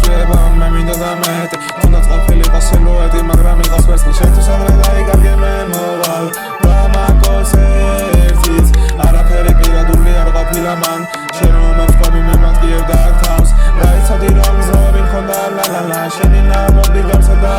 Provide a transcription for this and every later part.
გება მე მინდა და მეტი თუნდაც ყოფილიყო სილუეტი მაგრამ იყოს ვერცხლი შენთვის ადრე დაიგარგე მე მოვალ ვამაკოს ერთიც არაფერი პირადული არ ყოფილა მან შენ რომ მევსკვები მე მატკიებდა აქ თავს რა იცოდი რომ ზრობი მქონდა ლა შენი ნაბობი გამსადა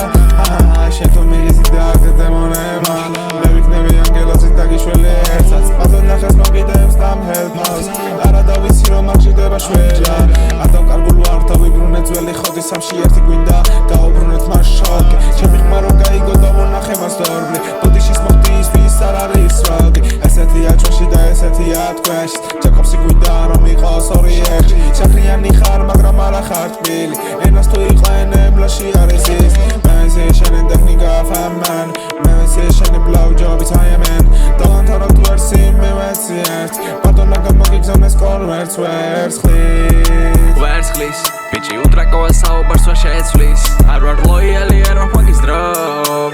შენ თუ მიგიზით და აქ დემონებმა მე ვიქნები ანგელოზით დაგიშველი ერთსაც პატონ ნახეს მოგიდებს დამჰელფავს არა დავიცი რომ აქ ჟდება შველა ადამ კარგულ ვარ დავიბრუნე ძველი ხოდი სამში ერთი გვინდა დაუბრუნეთ მას შოკი ჩემი ხმა რომ გაიგო და ვონახე მას დორბლი ბოდიშის მოხდი ის ვის არ არის როგი ესეთია ჩვენში და ესეთია თქვენში ჯაკობსი გვინდა რომ იყოს ორი ერთი საქმიანი ხარ მაგრამ არა ხარ თბილი ენას თუ იყო ენებლაში არის ის მე შენ ტექნიკა ფამან მე შენ ბლაუჯობიც აიმენ დავანთავროთ ვერსი მე ვეცი ერთ პატონა გამოგიგზავნეს კორ ვერცხლის ბიჭი უტრაკოა საუბარს ვარ შეეცვლის არ ვარ ლოიალი არ ვარ მაგის დრო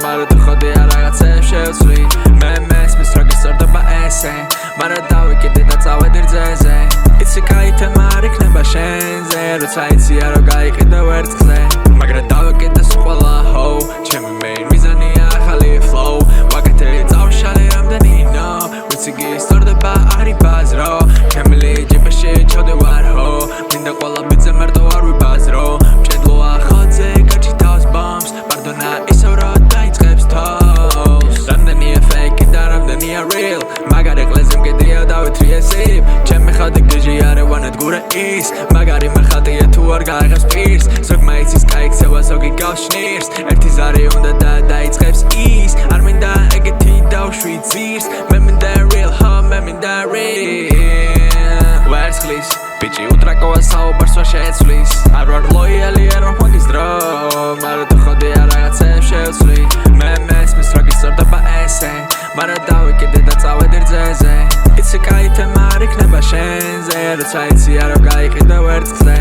მაგრამ თუ ხოდი არ რაღაცებს შევცვლი მე მესმის რა გისწორდება ესე მაგრამ დავიკიდე და წავედი რძეზე იცი კაითემა არ იქნება შენზე როცა იცია რომ გაიყიდე ვერცხლზე მაგრამ დავიკიდე ყველა ჰო ჩემი main მიზანია ახალი flow ვაკეთე წავშალე რამდენი ნო ვიცი გისწორდება არი ბაზრო ჩემი ლიჯიბეში ჩავდე ვარ ჰო მინდა ყველა ბიძე მარტო არ ვიბაზრო მჭედლოა ხოძე გაჩითავს ბომბს პარდონა ისევ რომ დაიწყებს თავს რამდენია fake და რამდენია real მაგარი ყლეზე მგედია დავითრიე სიპ ჩემი ხალხი გიჟი არევანად გურე ის მაგარი მეხალტია თუ არ გაიღებს პირს ზოგმა იცის კაიქცევა ზოგი გავს შნირს ერთი ზარი უნდა და დაიწყებს ის არ მინდა ეგეთი დავშვი ძირს მე მინდა real ho მე მინდა real ვერცხლის ბიჭი უტრაკოა საუბარს ვარ შეეცვლის არ ვარ ლოიალი არ ვარ მაგის დრო მაგრამ თუ ხოდი არ რაღაცებს შევცვლი მე მესმის რა გისწორდება ესე მაგრამ დავიკიდე და წავედი რძეზე იცი კაითემა არ იქნება შენზე როცა იცია რომ გაიყიდე ვერცხლზე